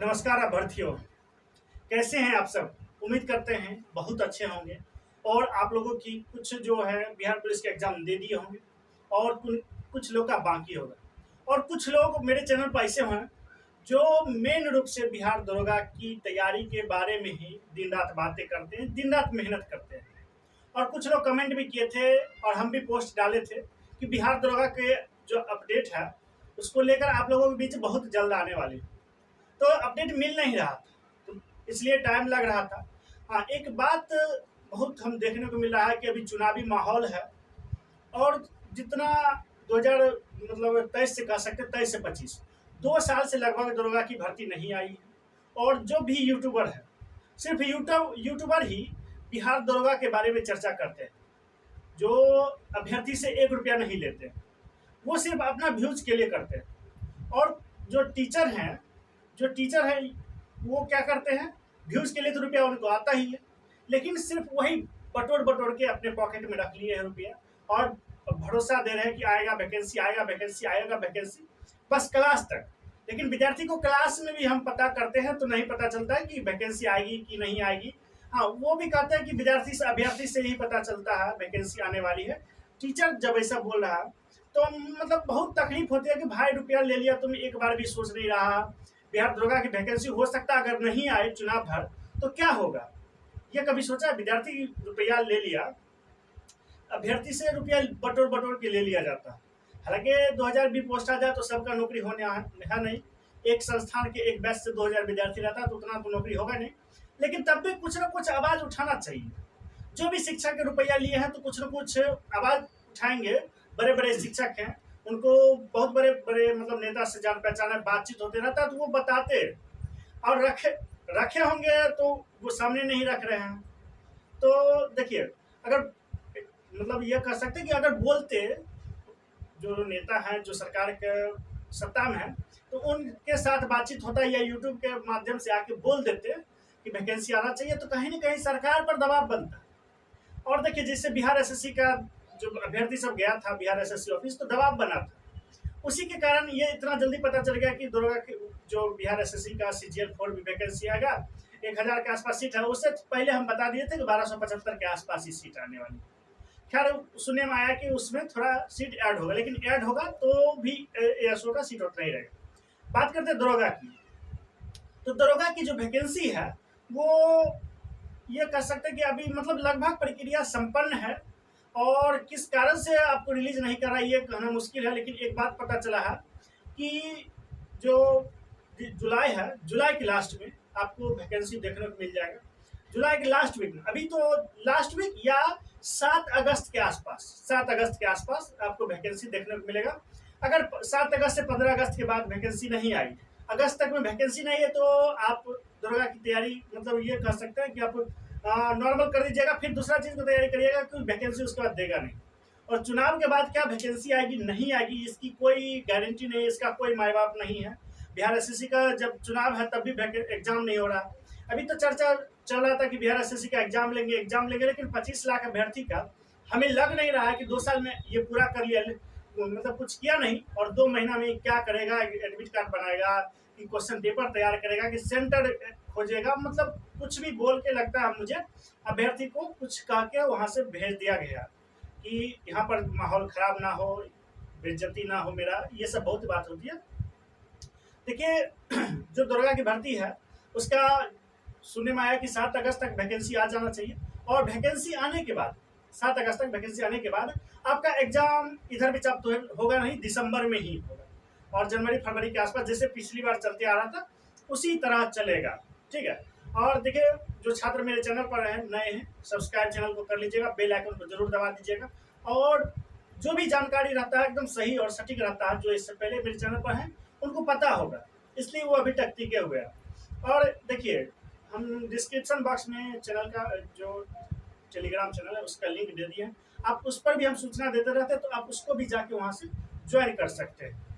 नमस्कार अभ्यर्थियों, कैसे हैं आप सब। उम्मीद करते हैं बहुत अच्छे होंगे और आप लोगों की कुछ जो है बिहार पुलिस के एग्जाम दे दिए होंगे और कुछ लोग का बाकी होगा और कुछ लोग मेरे चैनल पर ऐसे हैं जो मेन रूप से बिहार दरोगा की तैयारी के बारे में ही दिन रात बातें करते हैं, दिन रात मेहनत करते हैं। और कुछ लोग कमेंट भी किए थे और हम भी पोस्ट डाले थे कि बिहार दरोगा के जो अपडेट है उसको लेकर आप लोगों के बीच बहुत जल्द आने वाली है। तो अपडेट मिल नहीं रहा था, तो इसलिए टाइम लग रहा था। हाँ, एक बात बहुत हम देखने को मिल रहा है कि अभी चुनावी माहौल है और जितना 2000 मतलब 23 से कह सकते 23 से 25 2 साल से लगभग दरोगा की भर्ती नहीं आई है। और जो भी यूट्यूबर है सिर्फ यूट्यूबर ही बिहार दरोगा के बारे में चर्चा करते हैं, जो अभ्यर्थी से 1 रुपया नहीं लेते, वो सिर्फ अपना व्यूज के लिए करते हैं। और जो टीचर है वो क्या करते हैं, व्यूज के लिए तो रुपया उनको आता ही है, लेकिन सिर्फ वही बटोर बटोर के अपने पॉकेट में रख लिए है रुपया और भरोसा दे रहे हैं कि आएगा वैकेंसी, आएगा वैकेंसी, आएगा वैकेंसी, बस क्लास तक। लेकिन विद्यार्थी को क्लास में भी हम पता करते हैं तो नहीं पता चलता है कि वैकेंसी आएगी कि नहीं आएगी। हाँ, वो भी कहते हैं कि विद्यार्थी से अभ्यर्थी से ही पता चलता है वैकेंसी आने वाली है। टीचर जब ऐसा बोल रहा है तो मतलब बहुत तकलीफ होती है कि भाई रुपया ले लिया, तुम एक बार भी सोच नहीं रहा। बिहार दरोगा की वैकेंसी हो सकता है अगर नहीं आए चुनाव भर तो क्या होगा, ये कभी सोचा। विद्यार्थी रुपया ले लिया, अभ्यर्थी से रुपया बटोर बटोर के ले लिया जाता है। हालांकि 2020 पोस्ट आ जाए तो सबका नौकरी होने है नहीं, एक संस्थान के एक बैच से 2000 विद्यार्थी रहता है तो उतना तो नौकरी होगा नहीं, लेकिन तब भी कुछ ना कुछ आवाज उठाना चाहिए। जो भी शिक्षक के रुपया लिए हैं तो कुछ ना कुछ आवाज उठाएंगे। बड़े बड़े शिक्षक हैं, उनको बहुत बड़े बड़े मतलब नेता से जान पहचान बातचीत होते रहता है तो वो बताते और रखे होंगे तो वो सामने नहीं रख रहे हैं। तो देखिए, अगर मतलब ये कह सकते हैं कि अगर बोलते जो नेता हैं जो सरकार के सत्ता में है तो उनके साथ बातचीत होता है या यूट्यूब के माध्यम से आके बोल देते कि वैकेंसी आना चाहिए तो कहीं ना कहीं सरकार पर दबाव बनता। और देखिए, जिससे बिहार एसएससी का जो अभ्यर्थी सब गया था बिहार एसएससी ऑफिस तो दबाव बना था, उसी के कारण ये इतना जल्दी पता चल गया कि दरोगा के जो बिहार एसएससी का CGL 4 भी वैकेंसी आएगा, 1000 के आसपास सीट है। उससे पहले हम बता दिए थे कि 1275 के आसपास ही सीट आने वाली। खैर, सुनने में आया कि उसमें थोड़ा सीट ऐड होगा, लेकिन ऐड होगा तो भी एएसओ का सीट उतना ही रहेगा। बात करते हैं दरोगा की, तो दरोगा की जो वैकेंसी है वो ये कह सकते हैं कि अभी मतलब लगभग प्रक्रिया संपन्न है और किस कारण से आपको रिलीज नहीं कर रहा है ये कहना मुश्किल है। लेकिन एक बात पता चला है कि जो जुलाई है, जुलाई के लास्ट में आपको वैकेंसी देखने को मिल जाएगा। जुलाई के लास्ट वीक में, अभी तो लास्ट वीक या 7 अगस्त के आसपास आपको वैकेंसी देखने को मिलेगा। अगर 7 अगस्त से 15 अगस्त के बाद वैकेंसी नहीं आई, अगस्त तक में वैकेंसी नहीं है, तो आप दरोगा की तैयारी मतलब ये कह सकते हैं कि आप नॉर्मल कर दीजिएगा, फिर दूसरा चीज की तैयारी करिएगा क्योंकि वैकेंसी उसके बाद देगा नहीं। और चुनाव के बाद क्या वैकेंसी आएगी नहीं आएगी इसकी कोई गारंटी नहीं, इसका कोई माई बाप नहीं है। बिहार एसएससी का जब चुनाव है तब भी एग्जाम नहीं हो रहा। अभी तो चर्चा चल रहा था कि बिहार एसएससी का एग्जाम लेंगे, लेकिन 25 लाख अभ्यर्थी का हमें लग नहीं रहा है कि 2 साल में ये पूरा कर लिया, मतलब कुछ किया नहीं और 2 महीना में क्या करेगा, एडमिट कार्ड बनाएगा कि क्वेश्चन पेपर तैयार करेगा कि सेंटर खोजेगा, मतलब कुछ भी बोल के लगता है मुझे अभ्यर्थी को कुछ कह के वहां से भेज दिया गया कि यहाँ पर माहौल खराब ना हो, बेइज्जती ना हो मेरा, ये सब बहुत बात होती है। देखिए, जो दरोगा की भर्ती है उसका सुनने में आया कि 7 अगस्त तक वैकेंसी आ जाना चाहिए और वैकेंसी आने के बाद 7 अगस्त तक वैकेंसी आने के बाद आपका एग्जाम इधर भी चाप तो होगा नहीं, दिसंबर में ही होगा और जनवरी फरवरी के आसपास जैसे पिछली बार चलते आ रहा था उसी तरह चलेगा। ठीक है, और देखिए, जो छात्र मेरे चैनल पर हैं, नए हैं, सब्सक्राइब चैनल को कर लीजिएगा, बेल आइकन को जरूर दबा दीजिएगा और जो भी जानकारी रहता है एकदम सही और सटीक रहता है, जो इससे पहले मेरे चैनल पर हैं उनको पता होगा, इसलिए वो अभी तक टिके हुए हैं। और देखिए, हम डिस्क्रिप्शन बॉक्स में चैनल का जो टेलीग्राम चैनल है उसका लिंक दे दिए हैं, आप उस पर भी हम सूचना देते रहते हैं, तो आप उसको भी जाके वहाँ से ज्वाइन कर सकते हैं।